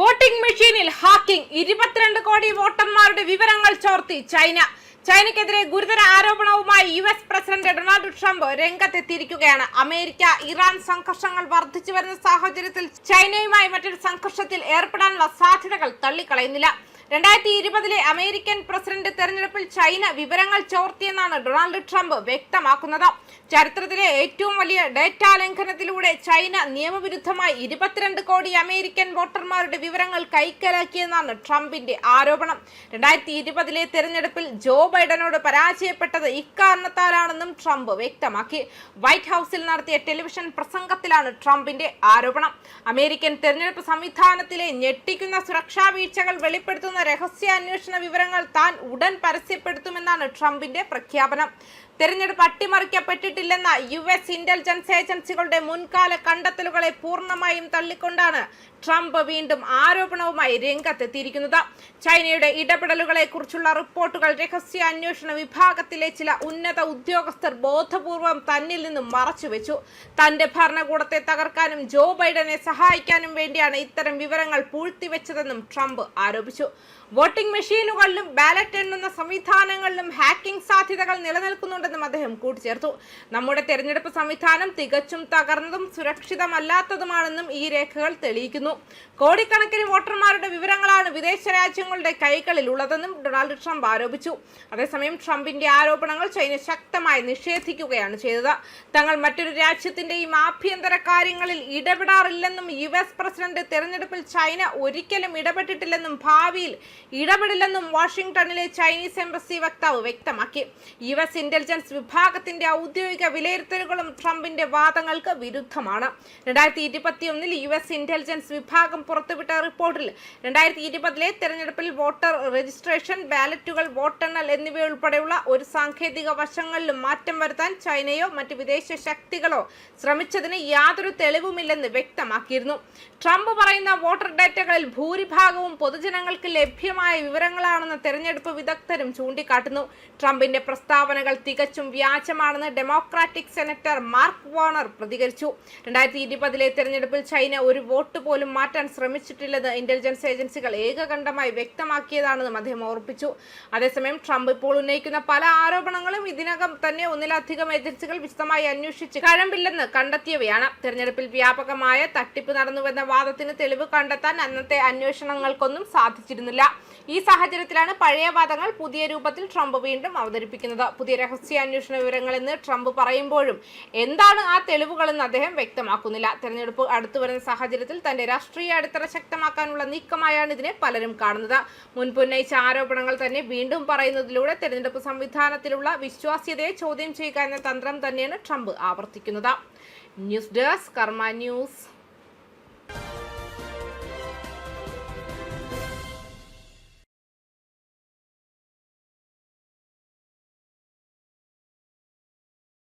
Voting മെഷീനിൽ hacking 22 കോടി വോട്ടർമാരുടെ വിവരങ്ങൾ ചോർത്തി ചൈനയ്ക്കെതിരെ ഗുരുതര ആരോപണവുമായി US പ്രസിഡന്റ് ഡൊണാൾഡ് ട്രംപ് രംഗത്തെത്തിയിരിക്കുകയാണ്. അമേരിക്ക ഇറാൻ സംഘർഷങ്ങൾ വർദ്ധിച്ചു വരുന്ന സാഹചര്യത്തിൽ ചൈനയുമായി മറ്റൊരു സംഘർഷത്തിൽ ഏർപ്പെടാനുള്ള സാധ്യതകൾ തള്ളിക്കളയുന്നില്ല. 2020 അമേരിക്കൻ പ്രസിഡന്റ് തെരഞ്ഞെടുപ്പിൽ ചൈന വിവരങ്ങൾ ചോർത്തിയെന്നാണ് ഡൊണാൾഡ് ട്രംപ് വ്യക്തമാക്കുന്നത്. ചരിത്രത്തിലെ ഏറ്റവും വലിയ ഡേറ്റാ ലംഘനത്തിലൂടെ ചൈന നിയമവിരുദ്ധമായി 22 കോടി അമേരിക്കൻ വോട്ടർമാരുടെ വിവരങ്ങൾ കൈക്കലാക്കിയെന്നാണ് ട്രംപിന്റെ ആരോപണം. 2020 തെരഞ്ഞെടുപ്പിൽ ജോ ബൈഡനോട് പരാജയപ്പെട്ടത് ഇക്കാരണത്താലാണെന്നും ട്രംപ് വ്യക്തമാക്കി. വൈറ്റ് ഹൌസിൽ നടത്തിയ ടെലിവിഷൻ പ്രസംഗത്തിലാണ് ട്രംപിന്റെ ആരോപണം. അമേരിക്കൻ തെരഞ്ഞെടുപ്പ് സംവിധാനത്തിലെ ഞെട്ടിക്കുന്ന സുരക്ഷാ വീഴ്ചകൾ വെളിപ്പെടുത്തുന്ന രഹസ്യാന്വേഷണ വിവരങ്ങൾ താൻ ഉടൻ പരസ്യപ്പെടുത്തുമെന്നാണ് ട്രംപിന്റെ പ്രഖ്യാപനം. തെരഞ്ഞെടുപ്പ് അട്ടിമറിക്കപ്പെട്ടിട്ടില്ലെന്ന US ഇന്റലിജൻസ് ഏജൻസികളുടെ മുൻകാല കണ്ടെത്തലുകളെ പൂർണ്ണമായും തള്ളിക്കൊണ്ടാണ് ട്രംപ് വീണ്ടും ആരോപണവുമായി രംഗത്തെത്തിയിരിക്കുന്നത്. ചൈനയുടെ ഇടപെടലുകളെ കുറിച്ചുള്ള റിപ്പോർട്ടുകൾ രഹസ്യാന്വേഷണ വിഭാഗത്തിലെ ചില ഉന്നത ഉദ്യോഗസ്ഥർ ബോധപൂർവം തന്നിൽ നിന്നും മറച്ചുവെച്ചു. തന്റെ ഭരണകൂടത്തെ തകർക്കാനും ജോ ബൈഡനെ സഹായിക്കാനും വേണ്ടിയാണ് ഇത്തരം വിവരങ്ങൾ പൂഴ്ത്തിവെച്ചതെന്നും ട്രംപ് ആരോപിച്ചു. വോട്ടിംഗ് മെഷീനുകളിലും ബാലറ്റ് എണ്ണുന്ന സംവിധാനങ്ങളിലും ഹാക്കിംഗ് സാധ്യതകൾ നിലനിൽക്കുന്നുണ്ടെന്നും അദ്ദേഹം കൂട്ടിച്ചേർത്തു. നമ്മുടെ തെരഞ്ഞെടുപ്പ് സംവിധാനം തികച്ചും തകർന്നതും സുരക്ഷിതമല്ലാത്തതുമാണെന്നും ഈ രേഖകൾ തെളിയിക്കുന്നു. കോടിക്കണക്കിന് വോട്ടർമാരുടെ വിവരങ്ങളാണ് വിദേശ രാജ്യങ്ങളുടെ കൈകളിൽ ഉള്ളതെന്നും ഡൊണാൾഡ് ട്രംപ് ആരോപിച്ചു. അതേസമയം ട്രംപിന്റെ ആരോപണങ്ങൾ ചൈന ശക്തമായി നിഷേധിക്കുകയാണ് ചെയ്തത്. തങ്ങൾ മറ്റൊരു രാജ്യത്തിന്റെയും ആഭ്യന്തര കാര്യങ്ങളിൽ ഇടപെടാറില്ലെന്നും US പ്രസിഡന്റ് തെരഞ്ഞെടുപ്പിൽ ചൈന ഒരിക്കലും ഇടപെട്ടിട്ടില്ലെന്നും ഭാവിയിൽ ഇടപെടില്ലെന്നും വാഷിംഗ്ടണിലെ ചൈനീസ് എംബസി വക്താവ് വ്യക്തമാക്കി. US ഇന്റലിജൻസ് വിഭാഗത്തിന്റെ ഔദ്യോഗിക വിലയിരുത്തലുകളും ട്രംപിന്റെ വാദങ്ങൾക്ക് വിരുദ്ധമാണ്. 2021 US ഇന്റലിജൻസ് വിഭാഗം പുറത്തുവിട്ട റിപ്പോർട്ടിൽ 2020 തെരഞ്ഞെടുപ്പിൽ വോട്ടർ രജിസ്ട്രേഷൻ, ബാലറ്റുകൾ, വോട്ടെണ്ണൽ എന്നിവയുൾപ്പെടെയുള്ള ഒരു സാങ്കേതിക വശങ്ങളിലും മാറ്റം വരുത്താൻ ചൈനയോ മറ്റ് വിദേശ ശക്തികളോ ശ്രമിച്ചതിന് യാതൊരു തെളിവുമില്ലെന്ന് വ്യക്തമാക്കിയിരുന്നു. ട്രംപ് പറയുന്ന വോട്ടർ ഡേറ്റകളിൽ ഭൂരിഭാഗവും പൊതുജനങ്ങൾക്ക് ലഭ്യമായ വിവരങ്ങളാണെന്ന് തെരഞ്ഞെടുപ്പ് വിദഗ്ധരും ചൂണ്ടിക്കാട്ടുന്നു. ട്രംപിന്റെ പ്രസ്താവനകൾ തികച്ചും വ്യാജമാണെന്ന് ഡെമോക്രാറ്റിക് സെനറ്റർ മാർക്ക് വാർണർ പ്രതികരിച്ചു. 2020 തെരഞ്ഞെടുപ്പിൽ ചൈന ഒരു വോട്ട് പോലും മാറ്റാൻ ശ്രമിച്ചിട്ടില്ലെന്ന് ഇന്റലിജൻസ് ഏജൻസികൾ ഏകകണ്ഠമായി വ്യക്തമാക്കിയതാണെന്നും അദ്ദേഹം ഓർപ്പിച്ചു. അതേസമയം ട്രംപ് ഇപ്പോൾ ഉന്നയിക്കുന്ന പല ആരോപണങ്ങളും ഇതിനകം തന്നെ ഒന്നിലധികം ഏജൻസികൾ വിശദമായി അന്വേഷിച്ച് കഴമ്പില്ലെന്ന് കണ്ടെത്തിയവയാണ്. തെരഞ്ഞെടുപ്പിൽ വ്യാപകമായ തട്ടിപ്പ് നടന്നുവെന്ന വാദത്തിന് തെളിവ് കണ്ടെത്താൻ അന്നത്തെ അന്വേഷണങ്ങൾക്കൊന്നും സാധിച്ചിരുന്നില്ല. ഈ സാഹചര്യത്തിലാണ് പഴയ വാദങ്ങൾ പുതിയ രൂപത്തിൽ ട്രംപ് വീണ്ടും അവതരിപ്പിക്കുന്നത്. പുതിയ രഹസ്യാന്വേഷണ വിവരങ്ങളെന്ന് ട്രംപ് പറയുമ്പോഴും എന്താണ് ആ തെളിവുകളെന്ന് അദ്ദേഹം വ്യക്തമാക്കുന്നില്ല. തെരഞ്ഞെടുപ്പ് അടുത്തു വരുന്ന സാഹചര്യത്തിൽ തന്റെ രാഷ്ട്രീയ അടിത്തറ ശക്തമാക്കാനുള്ള നീക്കമായാണ് ഇതിനെ പലരും കാണുന്നത്. മുൻപുന്നയിച്ച ആരോപണങ്ങൾ തന്നെ വീണ്ടും പറയുന്നതിലൂടെ തെരഞ്ഞെടുപ്പ് സംവിധാനത്തിലുള്ള വിശ്വാസ്യതയെ ചോദ്യം ചെയ്യുക എന്ന തന്ത്രം തന്നെയാണ് ട്രംപ് ആവർത്തിക്കുന്നത്. ന്യൂസ് ഡെസ്ക് കർമ്മ ന്യൂസ്.